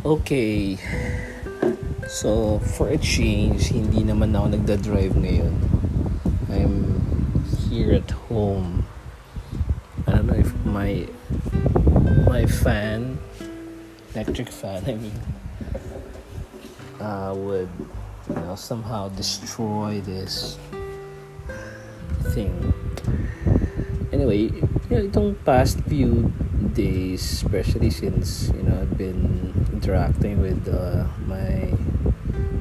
Okay, so for a change, hindi naman ako nagda-drive ngayon. I'm here at home. I don't know if my fan, electric fan, would somehow destroy this thing. Anyway, itong past few days, especially since I've been interacting with my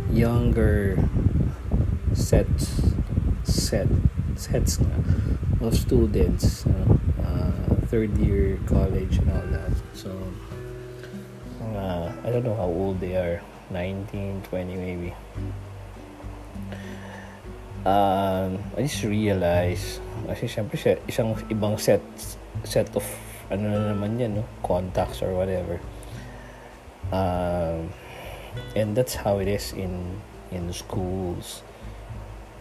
younger sets nga of students, third year college and all that. So I don't know how old they are, 19, 20 maybe. I just realized kasi syempre isang ibang set of ano na naman yan, no? Contacts or whatever. And that's how it is in schools.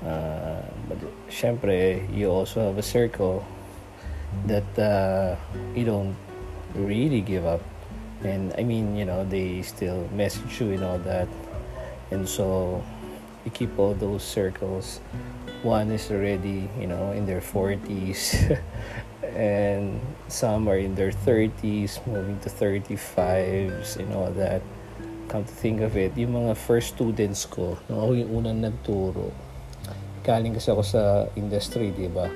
But syempre, you also have a circle that you don't really give up. And I mean, they still message you and all that. And so you keep all those circles. One is already, in their 40s. And some are in their 30s, moving to 35s and all that. Come to think of it, yung mga first students ko, nung ako yung unang nagturo, galing kasi ako sa industry, diba?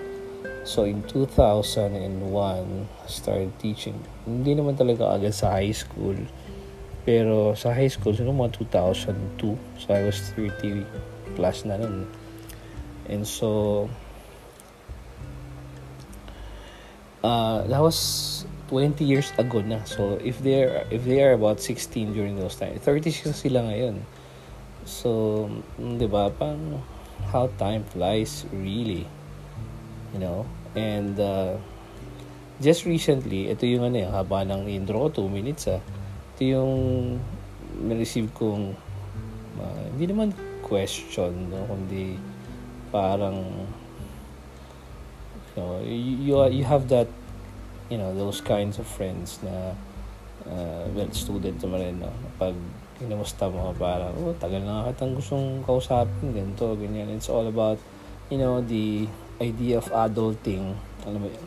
So in 2001, I started teaching. Hindi naman talaga agad sa high school. Pero sa high school, so mga 2002. So I was 30 plus na nun. And so, that was 20 years ago na. So if they are about 16 during those times, 36 sila ngayon. So, 'di ba, pang how time flies really. And just recently, ito yung haba ng intro, 2 minutes ito yung na-receive kong hindi naman question, no, kundi parang you have that, those kinds of friends na student naman rin, no? Pag kinamusta mo, parang tagal na kitang gustong kausapin, ganito, ganyan. It's all about the idea of adulting. Alam mo yun?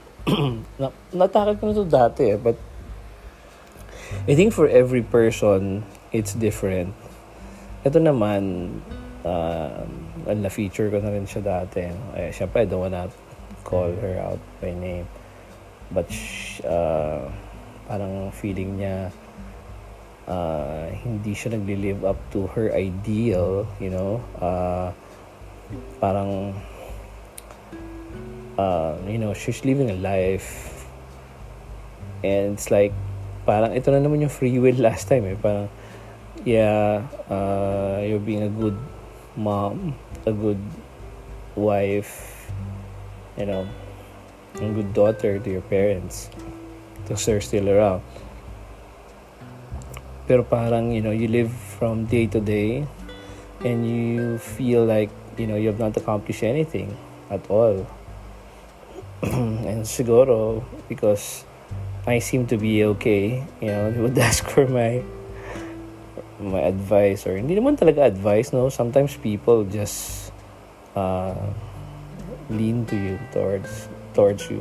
Natakal ko na ito dati, but I think for every person it's different. Ito naman, na-feature ko na rin siya dati. Syempre, I don't wanna call her out by name, but parang feeling niya hindi siya nagli-live up to her ideal, parang she's living a life, and it's like parang ito na naman yung free will last time, parang you're being a good mom, a good wife, a good daughter to your parents, because they're still around. Pero parang, you live from day to day, and you feel like, you have not accomplished anything at all. And siguro, because I seem to be okay, they would ask for my advice, or hindi naman talaga advice, no? Sometimes people just lean to you, towards you,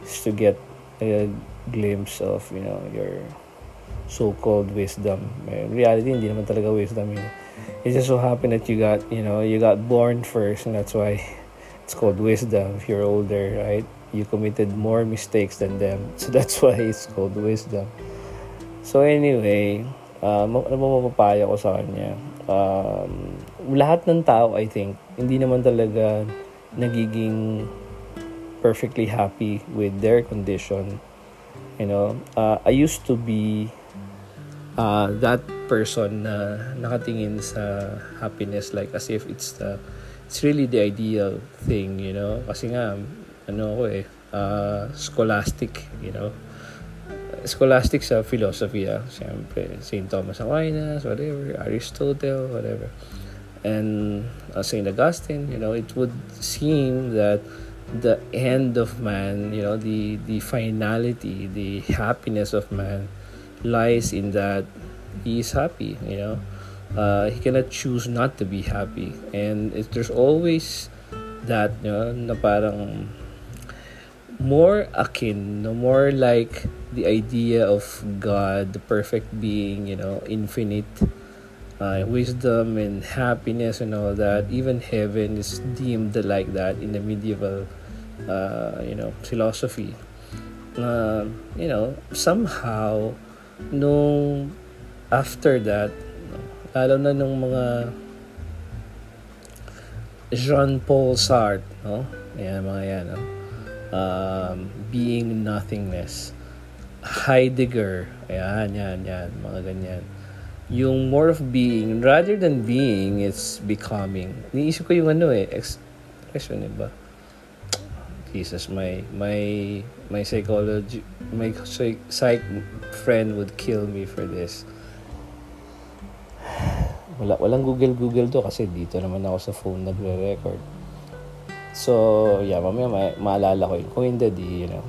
just to get a glimpse of, your so-called wisdom. In reality, hindi naman talaga wisdom yun. It just so happened that you got born first, and that's why it's called wisdom. If you're older, right? You committed more mistakes than them, so that's why it's called wisdom. So anyway, mapapayo ko sa kanya. Lahat ng tao, I think, hindi naman talaga nagiging perfectly happy with their condition. I used to be that person na nakatingin sa happiness like as if it's really the ideal thing, kasi nga scholastic, scholastic sa philosophy, siyempre St. Thomas Aquinas, whatever, Aristotle, whatever, and St. Augustine. It would seem that the end of man, the finality, the happiness of man lies in that he is happy, he cannot choose not to be happy. And there's always that, na parang more akin, no, more like the idea of God, the perfect being, infinite wisdom and happiness and all that. Even heaven is deemed like that in the medieval, philosophy. Somehow, nung after that, lalo na nung mga Jean-Paul Sartre, no? Ayan, mga yan, no? Being nothingness. Heidegger, ayan, yan, mga ganyan. Yung more of being, rather than being, it's becoming. Niisip ko yung expression, ba? Jesus, my psychology, my psych friend would kill me for this. Walang Google to kasi dito naman ako sa phone nagre-record. So, yeah, mamaya maalala ko yun. Kung hindi,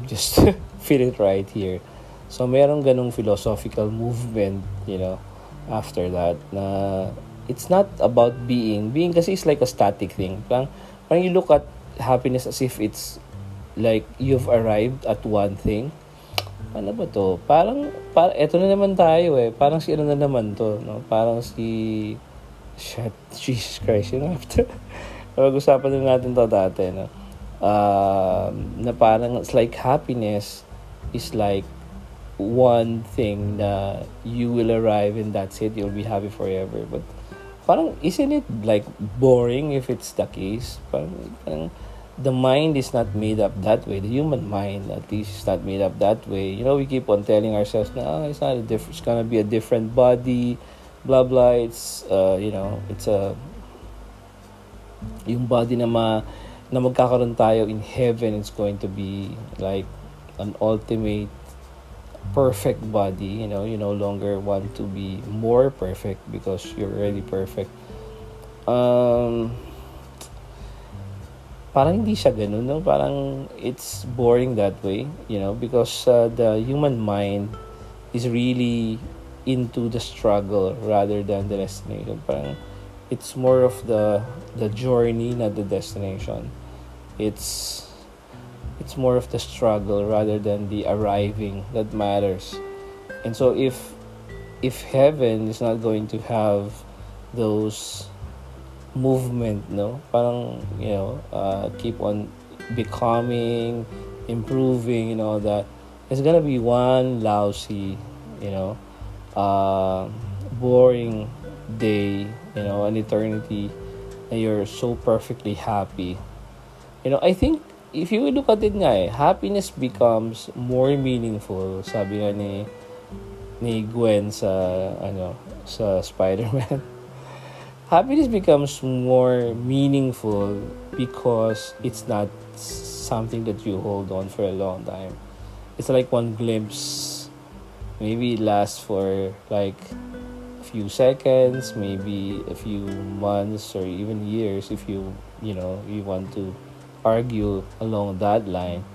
just feel it right here. So, merong ganung philosophical movement, after that, na it's not about being. Being kasi is like a static thing. Parang you look at happiness as if it's like you've arrived at one thing. Ano ba to? Parang eto na naman tayo Parang si ano na naman to, no? Parang si Jesus Christ, after pag-usapan na natin to dati, no? Na parang it's like happiness is like one thing na you will arrive and that's it, you'll be happy forever. But parang isn't it like boring if it's the case? Parang the mind is not made up that way. The human mind, at least, is not made up that way. We keep on telling ourselves, it's not it's gonna be a different body, blah blah. It's it's yung body na magkakaroon tayo in heaven. It's going to be like an ultimate perfect body. You no longer want to be more perfect because you're already perfect. Parang hindi siya ganun, no? Parang it's boring that way, because the human mind is really into the struggle rather than the destination. Parang it's more of the journey, not the destination. It's more of the struggle rather than the arriving that matters. And so if heaven is not going to have those movement, no, parang keep on becoming, improving, and all that, it's gonna be one lousy, boring day, an eternity, and you're so perfectly happy. I think if you look at it nga, happiness becomes more meaningful, sabi nga ni Gwen sa Spider-Man. Happiness becomes more meaningful because it's not something that you hold on for a long time. It's like one glimpse. Maybe it lasts for like a few seconds, maybe a few months or even years if you want to argue along that line.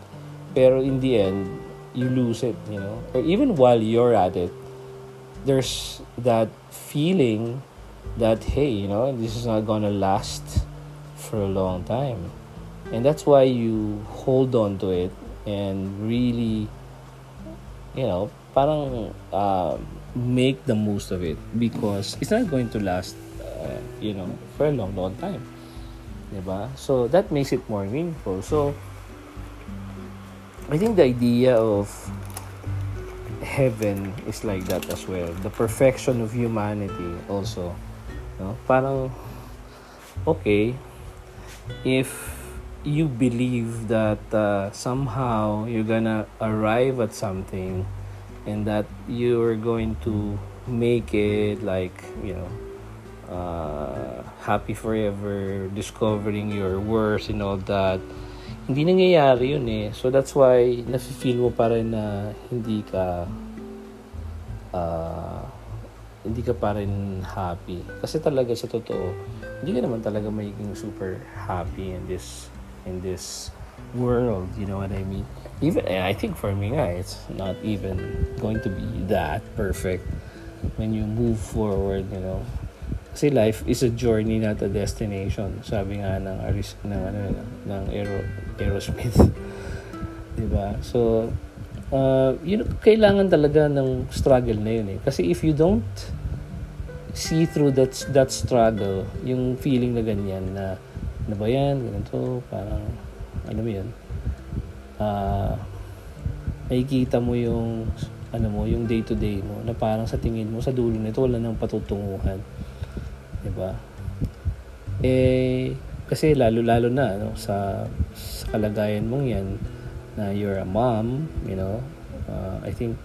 Pero in the end, you lose it, Or even while you're at it, there's that feeling that, hey, this is not gonna last for a long time. And that's why you hold on to it and really, parang make the most of it because it's not going to last, for a long, long time. Diba? So that makes it more meaningful. So I think the idea of heaven is like that as well. The perfection of humanity also. Parang, okay, if you believe that somehow you're gonna arrive at something and that you're going to make it like, happy forever, discovering your worth and all that, hindi nangyayari yun So that's why nafe-feel mo pa rin na hindi ka pa rin happy. Kasi talaga sa totoo, hindi ka naman talaga magiging super happy in this world, you know what I mean? Even I think for me nga, it's not even going to be that perfect. when you move forward, you know. Kasi life is a journey, not a destination. Sabi nga ng Aerosmith. 'Di ba? So, kailangan talaga ng struggle na yun eh. Kasi if you don't see through that struggle, yung feeling na ganyan na ano ba yan, ganito, parang ano mo yun, nakikita mo yung yung day to day mo na parang sa tingin mo sa dulo nito wala nang patutunguhan, 'di ba? Kasi lalo na sa kalagayan mong yan na you're a mom, I think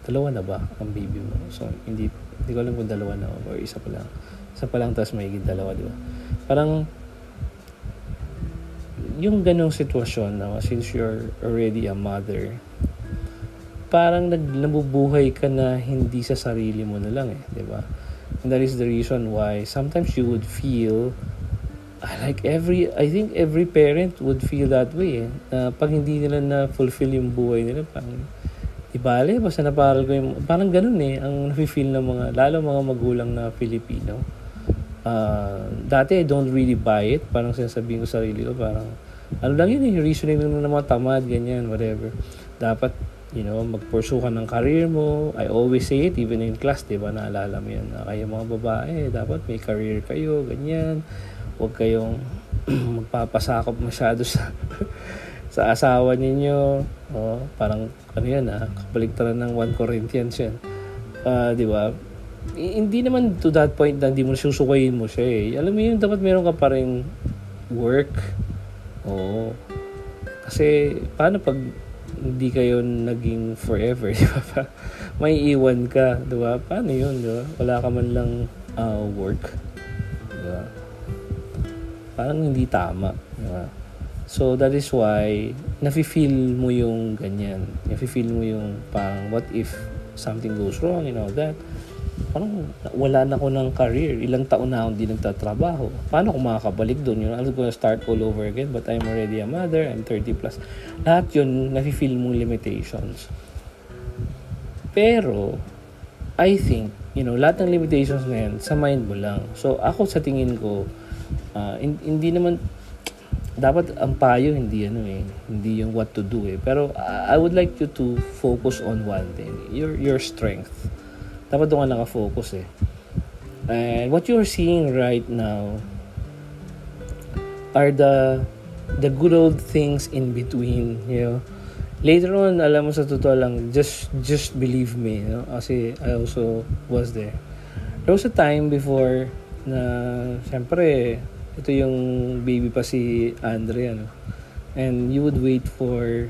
dalawa na ba ang baby mo, so hindi ko alam kung dalawa na or isa pa lang tas mahigit dalawa, di ba? Parang yung ganong sitwasyon na since you're already a mother, parang nabubuhay ka na hindi sa sarili mo na lang di ba? And that is the reason why sometimes you would feel like I think every parent would feel that way na pag hindi nila na fulfill yung buhay nila, parang ibale, basta naparal ko yung parang ganun ang nafe-feel ng lalo mga magulang na Filipino. Dati I don't really buy it, parang sinasabihin ko sa sarili ko, parang ano lang yun reasoning ng mga tamad, ganyan, whatever. Dapat mag-pursue ka ng career mo. I always say it even in class, diba, naalala mo yun, kayo mga babae dapat may career kayo, ganyan, huwag kayong magpapasakop masyado sa asawa ninyo. Parang kabaligtaran ng 1 Corinthians yan, di ba? Hindi naman to that point na hindi mo susukayin mo siya alam mo yun, dapat meron ka pa rin work. Kasi paano pag hindi kayo naging forever, di ba? May iwan ka, di ba? Paano yun, di ba? Wala ka man lang work, di ba? Parang hindi tama, di ba? So that is why nafe-feel mo yung ganyan. Nafe-feel mo yung parang what if something goes wrong, that. Parang wala na ako ng career. Ilang taon na akong hindi nagtatrabaho. Paano ako makakabalik doon? I'm gonna start all over again, but I'm already a mother. I'm 30 plus. Lahat yun, nafe-feel mong limitations. Pero, I think, lahat ng limitations na yan, sa mind mo lang. So, ako sa tingin ko, hindi naman, dapat ang payo, hindi hindi yung what to do Pero, I would like you to focus on one thing. Your strength. Dapat doon ka nakafocus And what you're seeing right now are the good old things in between, Later on, alam mo, sa totoo lang, just believe me, Kasi I also was there. There was a time before na, siyempre, ito yung baby pa si Andre, And you would wait for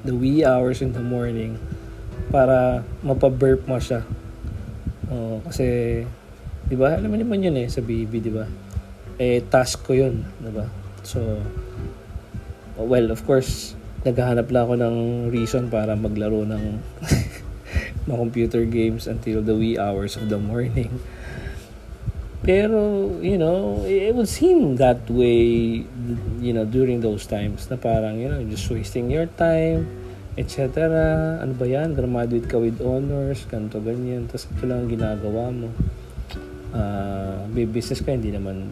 the wee hours in the morning para mapaburp mo siya. Kasi, di ba? Alam mo naman yun sa baby, di ba? Task ko yun, di ba? So, well, of course, naghahanap lang ako ng reason para maglaro ng mga computer games until the wee hours of the morning. Pero, it would seem that way, during those times na parang, just wasting your time, etc. Ano ba yan? Graduate ka with honors, ganito, ganyan. Tapos ito lang ang ginagawa mo. May business ka, hindi naman,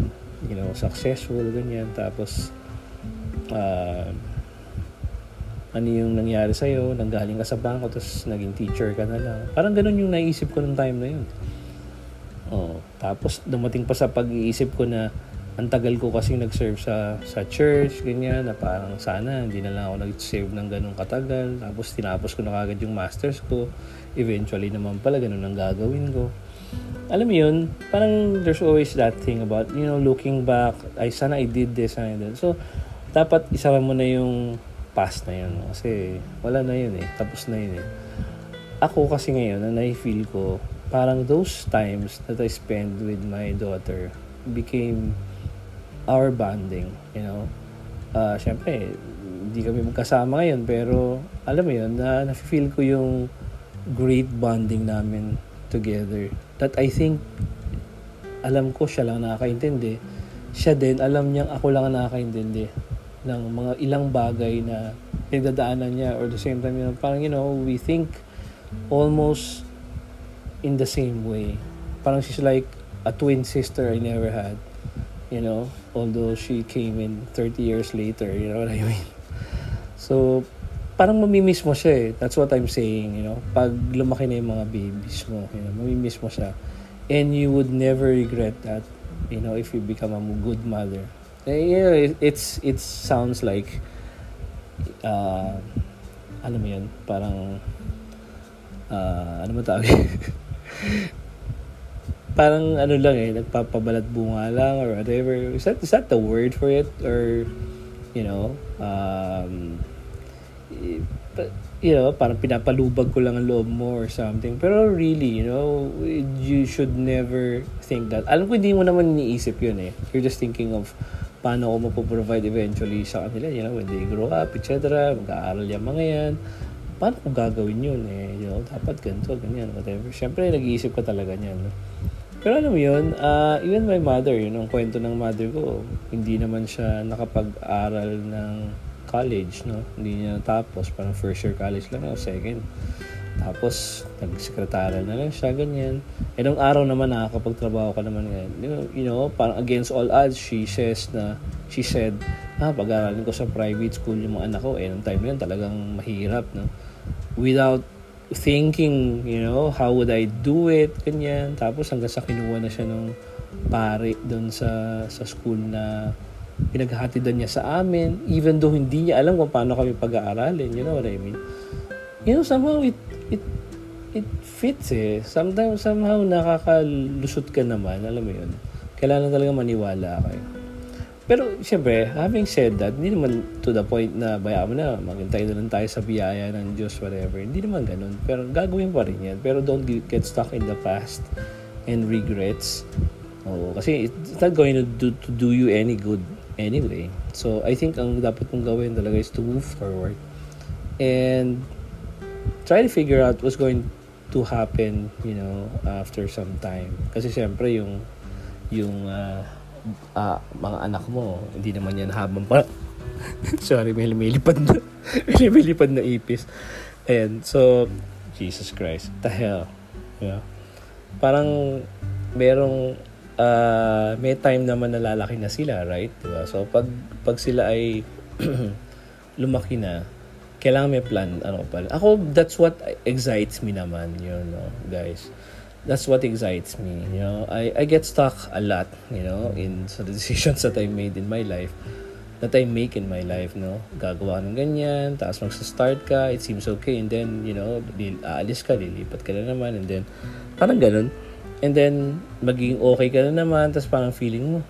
successful, ganyan. Tapos, ano yung nangyari sa'yo? Nanggaling ka sa bangko, tapos naging teacher ka na lang. Parang ganun yung naisip ko nung time na yun. Tapos, dumating pa sa pag-iisip ko na ang tagal ko kasi nag-serve sa church, ganyan, na parang sana hindi na lang ako nag-serve ng ganun katagal. Tapos tinapos ko na kagad yung masters ko. Eventually naman pala, ganun ang gagawin ko. Alam mo yun, parang there's always that thing about, looking back, sana I did this, sana I did. So, dapat isara mo na yung past na yun. Kasi wala na yun tapos na yun Ako kasi ngayon, na na-feel ko, parang those times that I spend with my daughter became our bonding, Siyempre, hindi kami magkasama ngayon, pero alam mo yun, na-feel ko yung great bonding namin together. That I think, alam ko siya lang nakakaintindi. Siya din, alam niyang ako lang nakakaintindi ng mga ilang bagay na pinagdadaanan niya, or the same time, parang, we think almost in the same way. Parang she's like a twin sister I never had, although she came in 30 years later, you know what I mean? So, parang mamimiss mo siya eh. That's what I'm saying, Pag lumaki na yung mga babies mo, mamimiss mo siya. And you would never regret that, if you become a good mother. It sounds like, alam mo yun, parang, ano mo tawag? Parang ano lang eh, nagpapabalat bunga lang or whatever. Is that the word for it? Or, parang pinapalubag ko lang ang loob mo or something. Pero really, you should never think that. Alam ko hindi mo naman iniisip yun eh. You're just thinking of paano ko mapoprovide eventually sa kanila, when they grow up, etc. Mag-aaral yung mga yan. Paano ko gagawin yun eh? Dapat ganito, ganyan, whatever. Siyempre, nag-iisip ka talaga niyan. No? Pero alam mo yun, even my mother, ang kwento ng mother ko, hindi naman siya nakapag-aral ng college, no? Hindi niya natapos, parang first year college lang o second. Tapos, nag-sekretary na lang siya, ganyan. Eh, nung araw naman, nakakapagtrabaho ka naman ngayon. Parang against all odds, she said, pag-aralin ko sa private school yung mga anak ko. Eh, nung time na yun, talagang mahirap, no? Without thinking, how would I do it, ganyan. Tapos hanggang sa kinuha na siya ng pare doon sa school na pinaghatidan niya sa amin, even though hindi niya alam kung paano kami pag-aaralin, you know what I mean? Somehow it fits eh. Sometimes, somehow nakakalusot ka naman, alam mo yun. Kailangan talaga maniwala kayo. Pero, siyempre, having said that, hindi naman to the point na bayaan mo na, maghintay na lang tayo sa biyaya ng Diyos, whatever. Hindi naman ganun. Pero gagawin pa rin yan. Pero don't get stuck in the past and regrets. Kasi it's not going to do you any good anyway. So, I think ang dapat mong gawin talaga is to move forward. And try to figure out what's going to happen, after some time. Kasi siyempre, yung mga anak mo, hindi naman yan habang pa. Sorry, may lumilipad na ipis. And so, Jesus Christ, the hell. Parang may time naman na lalaki na sila, right? Diba? So, pag sila ay lumaki na, kailangan may plan. Ako, that's what excites me naman, guys. That's what excites me, I get stuck a lot, in the decisions that I made in my life, that I make in my life, gagawa ng ganyan, tapos magsa-start ka, it seems okay, and then, aalis ka, lilipat ka na naman, and then, parang ganun, and then, magiging okay ka na naman, tapos parang feeling mo,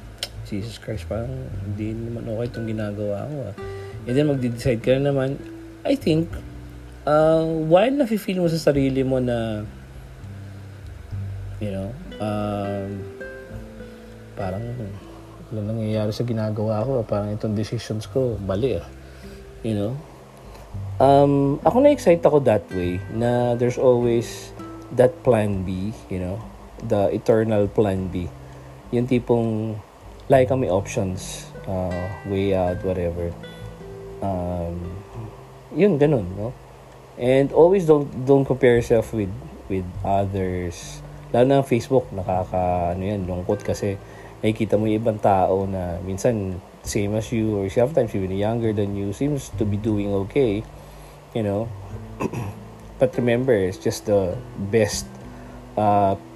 Jesus Christ, parang hindi naman okay itong ginagawa ko, and then, magde-decide ka na naman. I think, while nafe-feel mo sa sarili mo na, parang walang nangyayari sa ginagawa ko, parang itong decisions ko mali ako na-excite ako that way na there's always that plan B, the eternal plan B, yung tipong like may options, way out, whatever, yun ganun, and always don't compare yourself with others. Lalo na Facebook, lungkot kasi nakikita mo yung ibang tao na minsan same as you or sometimes even younger than you seems to be doing okay, But remember, it's just the best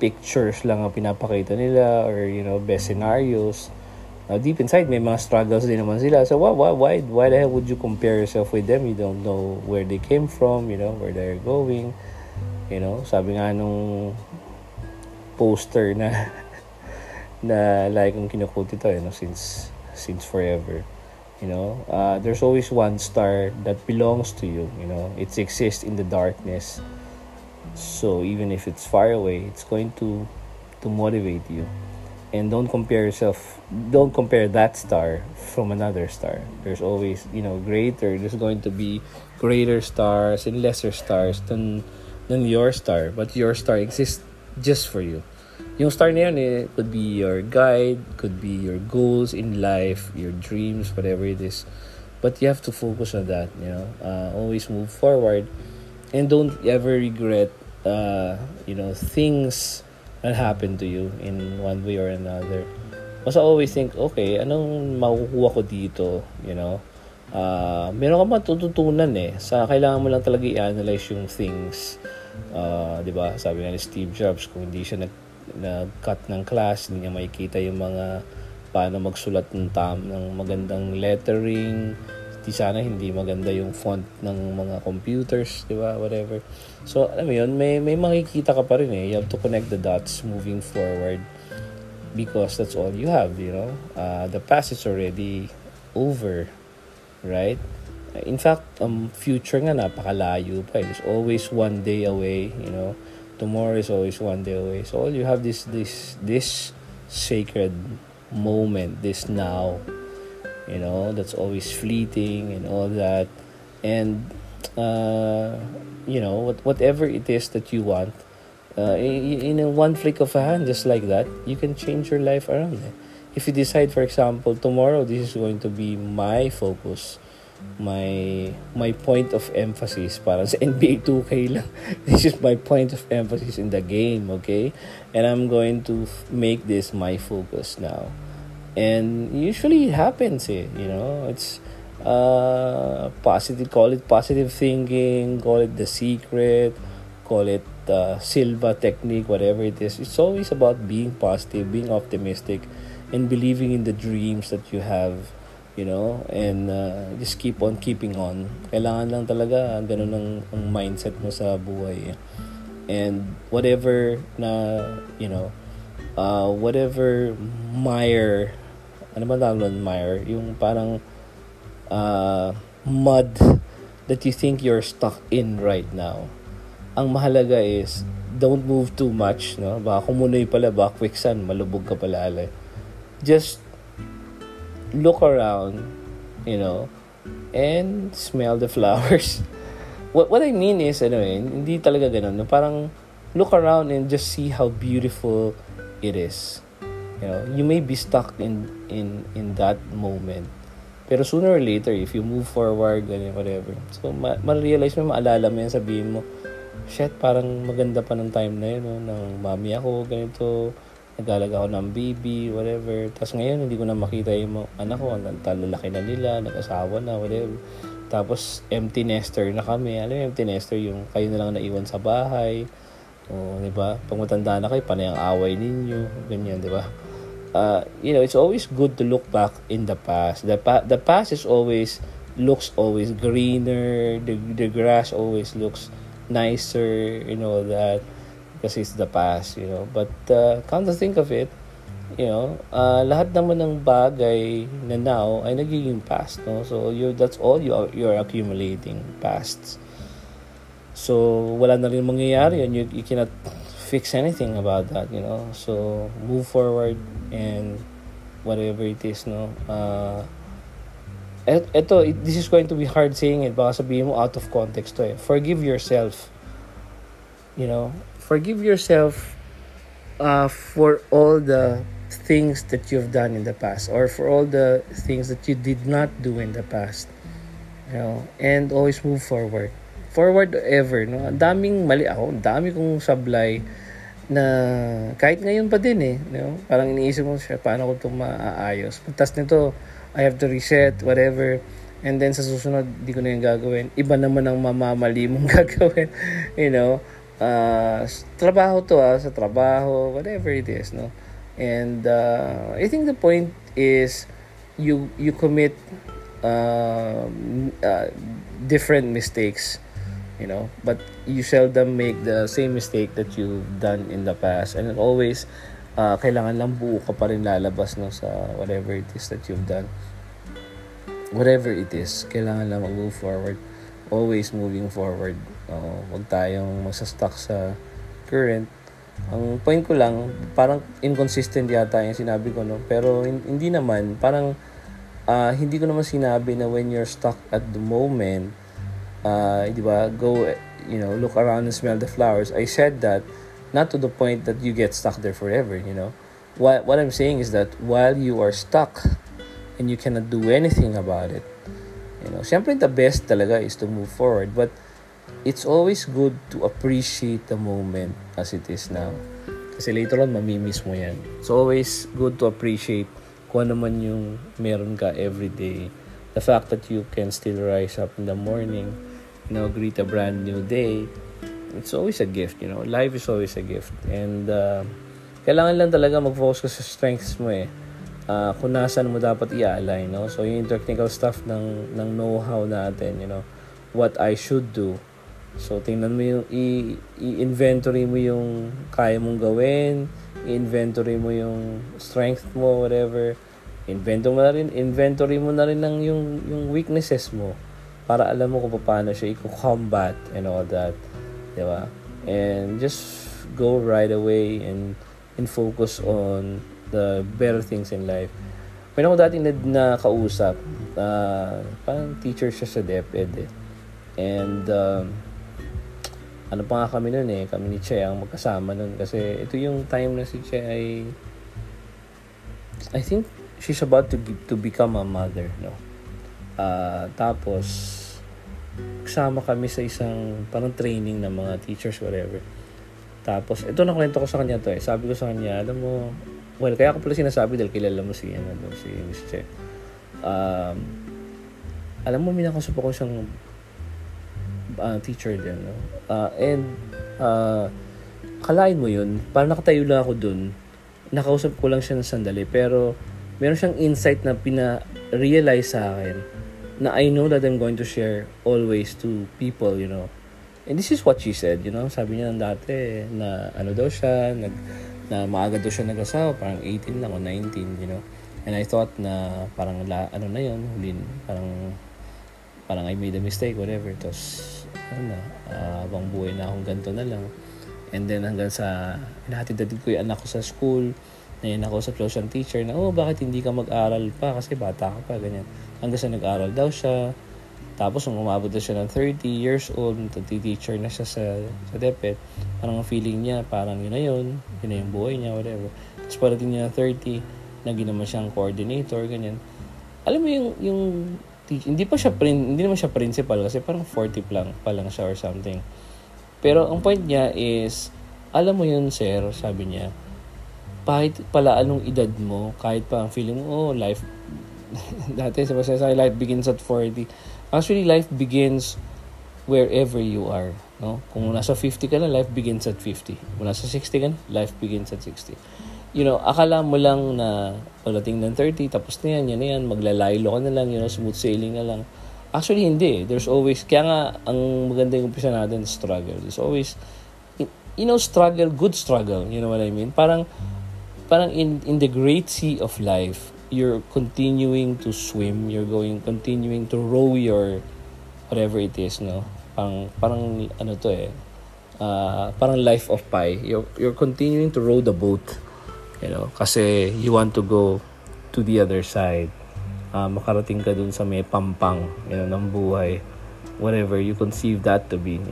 pictures lang ang pinapakita nila or, best scenarios. Deep inside, may mga struggles din naman sila. So, why the hell would you compare yourself with them? You don't know where they came from, where they're going. Sabi nga nung poster na like kung kinukot ito since forever, there's always one star that belongs to you, it exists in the darkness, so even if it's far away, it's going to motivate you. And don't compare that star from another star. There's always there's going to be greater stars and lesser stars than your star, but your star exists just for you. Yung star na yun, it could be your guide, could be your goals in life, your dreams, whatever it is. But you have to focus on that, always move forward and don't ever regret things that happen to you in one way or another. Mas I always think, okay, anong makukuha ko dito, meron ka matututunan sa kailangan mo lang talaga i-analyze yung things. 'Di ba? Sabi nga ni Steve Jobs, kung hindi siya nag-cut ng class, hindi niya makikita yung mga paano magsulat ng magandang lettering. Sana hindi maganda yung font ng mga computers, 'di ba? Whatever. So, alam mo yun, may makikita ka pa rin You have to connect the dots moving forward because that's all you have, The past is already over, right? In fact, future nga napakalayo pa. It's always one day away, Tomorrow is always one day away. So all you have this sacred moment, this now, that's always fleeting and all that. And whatever it is that you want, in a one flick of a hand, just like that, you can change your life around it. If you decide, for example, tomorrow this is going to be my focus, my point of emphasis, para sa NBA 2K lang. This is my point of emphasis in the game, okay? And I'm going to make this my focus now. And usually it happens, It's positive, call it positive thinking, call it the secret, call it the Silva technique, whatever it is. It's always about being positive, being optimistic, and believing in the dreams that you have, and just keep on keeping on. Kailangan lang talaga ganun ang mindset mo sa buhay. And whatever whatever mire, ano ba tawag nun, mire? Yung parang mud that you think you're stuck in right now. Ang mahalaga is don't move too much, Baka kumunoy pala, baka quicksand, malubog ka pala. Just look around, and smell the flowers. What I mean is, hindi talaga ganun. Parang look around and just see how beautiful it is. You may be stuck in that moment. Pero sooner or later, if you move forward, whatever. So, ma-realize mo, maalala mo yan, sabihin mo, shit, parang maganda pa ng time na yun, ng mami ako, ganito, nag-alaga ako ng baby, whatever. Tapos ngayon, hindi ko na makita yung anak ko, lalaki na nila, nag-asawa na, whatever. Tapos, empty nester na kami. Alam mo, empty nester, yung kayo na lang naiwan sa bahay. O, di ba? Pag matanda na kayo, panay ang away ninyo. Ganyan, di ba? It's always good to look back in the past. The past looks always greener. The grass always looks nicer, that. Kasi it's the past, But come to think of it, lahat naman ng bagay na now ay nagiging past, So that's all you're accumulating, pasts. So wala na rin mangyayari and you cannot fix anything about that, So move forward and whatever it is, this is going to be hard saying it, baka sabihin mo out of context to. Forgive yourself. Forgive yourself for all the things that you've done in the past, or for all the things that you did not do in the past. And always move forward. Forward ever, Ang daming mali ako, ang dami kong sablay na kahit ngayon pa din Parang iniisip mo siya, paano ko ito maaayos? Pagtas nito, I have to reset, whatever. And then sa susunod, di ko na yung gagawin. Iba naman ang mamamali mong gagawin, trabaho to sa trabaho, whatever it is, And I think the point is you commit different mistakes, but you seldom make the same mistake that you've done in the past. And always kailangan lang buo ka pa rin lalabas sa whatever it is that you've done. Whatever it is, kailangan lang mag-move forward. Always moving forward. Huwag tayong magsastuck sa current. Ang point ko lang, parang inconsistent yata yung sinabi ko, Pero hindi naman, parang hindi ko naman sinabi na when you're stuck at the moment, di ba, go, look around and smell the flowers. I said that not to the point that you get stuck there forever, What I'm saying is that while you are stuck and you cannot do anything about it, siyempre the best talaga is to move forward. But it's always good to appreciate the moment as it is now. Kasi later on, mamimiss mo yan. It's always good to appreciate kung ano man yung meron ka everyday. The fact that you can still rise up in the morning, greet a brand new day, it's always a gift, Life is always a gift. And kailangan lang talaga mag-focus ka sa strengths mo eh. Kung nasan mo dapat i-align, So yung technical stuff ng know-how natin, what I should do. So tingnan mo yung i-inventory mo yung kaya mong gawin, i-inventory mo yung strength mo, whatever. Inventory mo na rin ng yung weaknesses mo para alam mo kung paano siya i-combat and all that. Diba? And just go right away and focus on the better things in life. May ako dating na kausap, parang teacher siya sa DepEd eh. And ano pa nga kami nun eh, kami ni Che ang magkasama nun kasi ito yung time na si Che ay I think she's about to become a mother, tapos kasama kami sa isang parang training ng mga teachers, whatever. Tapos ito nakwento ko sa kanya to eh. Sabi ko sa kanya, alam mo, kaya ko pala sinasabi dahil kilala mo si Miss Che. Alam mo, minakausap ako siyang teacher din, kalain mo yun, parang nakatayo lang ako dun, nakausap ko lang siya ng sandali, pero meron siyang insight na pina-realize sa akin na I know that I'm going to share always to people, and this is what she said, sabi niya dati na daw siya, na maaga daw siya nag-asawa, parang 18 lang o 19, and I thought na parang na yun, parang I made a mistake, whatever. Tapos habang buhay na akong ganito na lang. And then hanggang sa hinahatid-hatid ko yung anak ko sa school, na nakausap ko siyang teacher na, bakit hindi ka mag-aral pa? Kasi bata ka pa, ganyan. Hanggang sa nag-aral daw siya. Tapos nung umabot na siya ng 30 years old, teacher na siya sa DepEd, parang feeling niya, parang yun na yung buhay niya, whatever. Tapos parating niya ng 30, naging naman siyang coordinator, ganyan. Alam mo yung hindi naman siya principal kasi parang 40 pa lang siya or something. Pero ang point niya is, alam mo yun, sir, sabi niya, kahit pala anong edad mo, kahit pa ang feeling mo, life, dati sabi life begins at 40. Actually, life begins wherever you are. Kung nasa 50 ka na, life begins at 50. Kung nasa 60 ka na, life begins at 60. Akala mo lang na pagdating ng 30, tapos na yan, maglalaylo ka na lang, smooth sailing na lang. Actually, hindi. There's always, kaya nga, ang maganda yung umpisa natin, struggle. There's always, struggle, good struggle. You know what I mean? Parang in the great sea of life, you're continuing to swim, continuing to row your, whatever it is, Parang parang life of Pi. You're continuing to row the boat. Kasi you want to go to the other side. Makarating ka dun sa may pampang, ng buhay. Whatever you conceive that to be,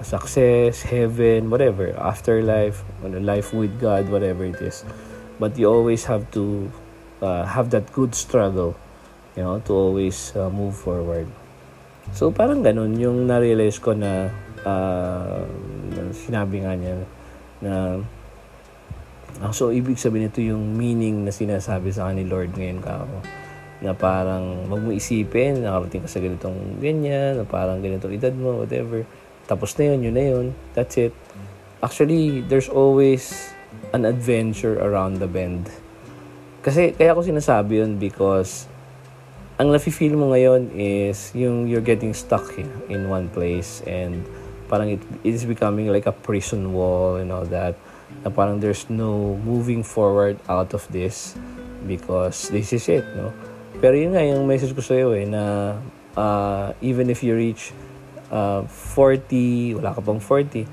success, heaven, whatever, afterlife, life with God, whatever it is. But you always have to have that good struggle, to always move forward. So parang ganun yung na-realize ko na sinabi nga niya na so ibig sabihin ito yung meaning na sinasabi sa akin ni Lord ngayon kako, na parang wag mo isipin nakarating ka sa ganitong ganyan, na parang ganitong edad mo, whatever, tapos na yun na yun, that's it. Actually, there's always an adventure around the bend. Kasi kaya ko sinasabi yun because ang nafe-feel mo ngayon is yung you're getting stuck in one place, and parang it is becoming like a prison wall and all that, na parang there's no moving forward out of this because this is it, Pero yun nga yung message ko sa'yo na even if you reach 40, wala ka pang 40,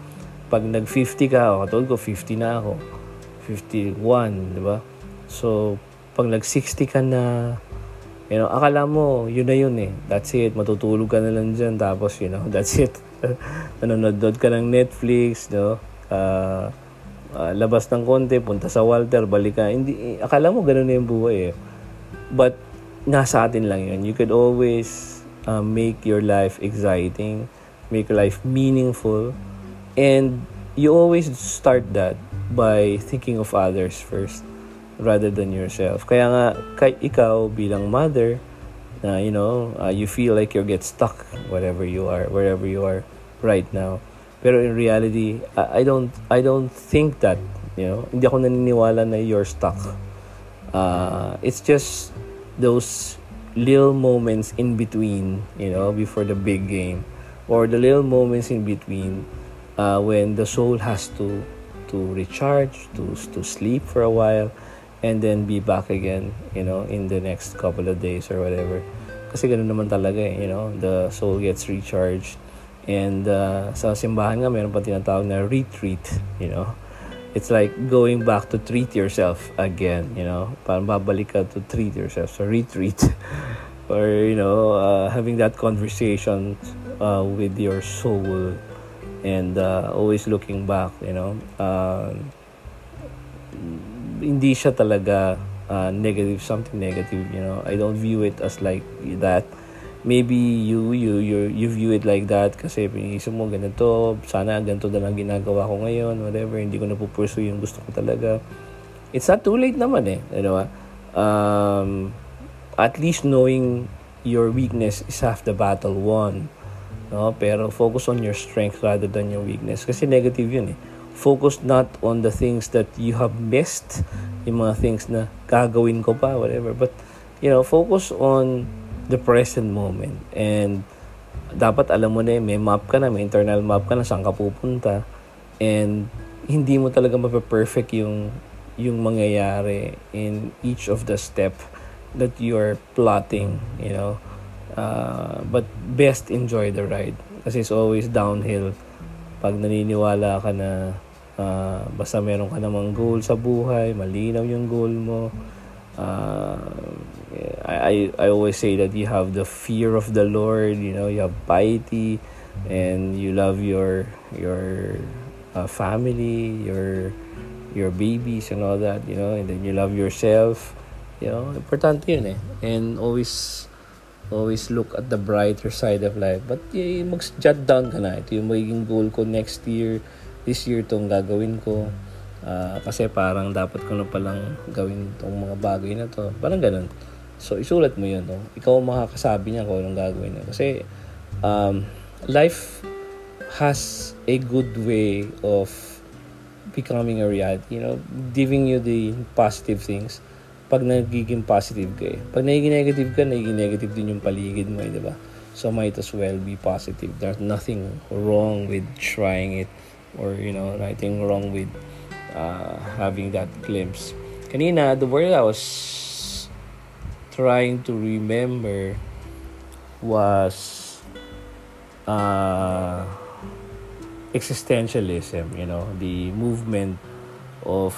pag nag-50 ka, katulad ko 50 na ako, 51, di ba? So pag nag-60 ka na, akala mo yun na yun that's it, matutulog ka na lang dyan, tapos that's it. Nanonood ka ng Netflix, labas ng konti, punta sa Walter, balik ka. Hindi, akala mo ganun na yung buhay But nasa atin lang yun. You could always make your life exciting, make life meaningful, and you always start that by thinking of others first rather than yourself. Kaya nga, ikaw bilang mother, you feel like you get stuck wherever you are right now. Pero in reality, I don't think that, hindi ako naniniwala na you're stuck. It's just those little moments in between, before the big game, or the little moments in between when the soul has to recharge, to sleep for a while, and then be back again, in the next couple of days or whatever. Kasi ganun naman talaga the soul gets recharged. And sa simbahan nga, meron pa tinatawag na retreat, It's like going back to treat yourself again, Parang babalik ka to treat yourself. So retreat. Or, having that conversation with your soul, and always looking back, hindi siya talaga negative, something negative, I don't view it as like that. Maybe you view it like that kasi piniisip mo ganito, sana ganito na lang ginagawa ko ngayon, whatever, hindi ko na pupursue yung gusto ko talaga. It's not too late naman at least knowing your weakness is half the battle won, pero focus on your strength rather than your weakness, kasi negative yun Focus not on the things that you have missed, yung mga things na gagawin ko pa, whatever, but focus on the present moment. And dapat alam mo na may map ka na, may internal map ka na saan ka pupunta, and hindi mo talaga mape-perfect yung mangyayari in each of the step that you are plotting, but best enjoy the ride, kasi it's always downhill pag naniniwala ka na basta meron ka namang goal sa buhay, malinaw yung goal mo. I always say that you have the fear of the Lord, you have piety, and you love your family, your babies and all that, and then you love yourself. Importante yun and always look at the brighter side of life. But mag-jot down ka na, ito yung magiging goal ko next year, this year itong gagawin ko. Kasi parang dapat ko na palang gawin itong mga bagay na to. Parang ganun. So, isulat mo yun. Ikaw ang makakasabi niya kung anong gagawin niya. Kasi, life has a good way of becoming a reality. Giving you the positive things. Pag nagiging positive ka Pag nagiging negative din yung paligid mo, diba? So, might as well be positive. There's nothing wrong with trying it. Or, nothing wrong with having that glimpse. Kanina, the word I was trying to remember was existentialism, the movement of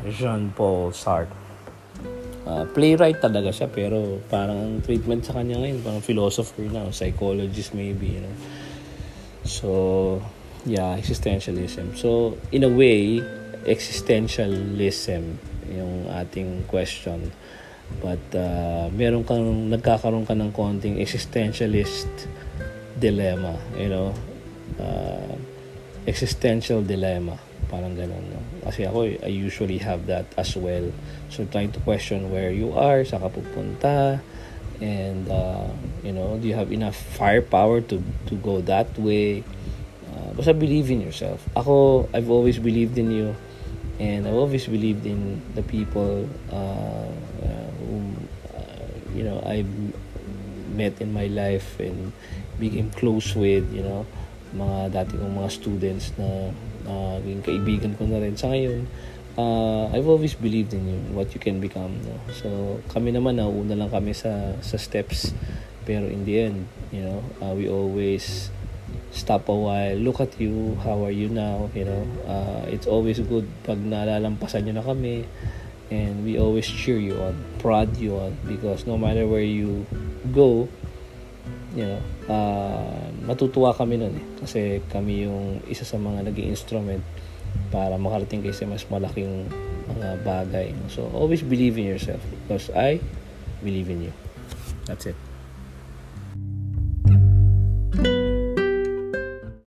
Jean-Paul Sartre. Playwright talaga siya, pero parang ang treatment sa kanya ngayon, parang philosopher na, psychologist maybe, So, yeah, existentialism. So, in a way, existentialism yung ating question. But nagkakaroon ka ng konting existentialist dilemma, existential dilemma, parang ganun, Kasi ako, I usually have that as well. So, trying to question where you are, saan ka pupunta, and do you have enough firepower to go that way? Basta believe in yourself. Ako, I've always believed in you, and I've always believed in the people whom I've met in my life and became close with, mga dati kong mga students na yung kaibigan ko na rin sa ngayon. I've always believed in you, what you can become. So, kami naman, nauna lang kami sa steps, pero in the end, we always stop a while, look at you, how are you now, it's always good pag nalalampasan nyo na kami, and we always cheer you on, prod you on, because no matter where you go, matutuwa kami nun kasi kami yung isa sa mga naging instrument para makarating kayo sa mas malaking mga bagay. So always believe in yourself, because I believe in you. That's it.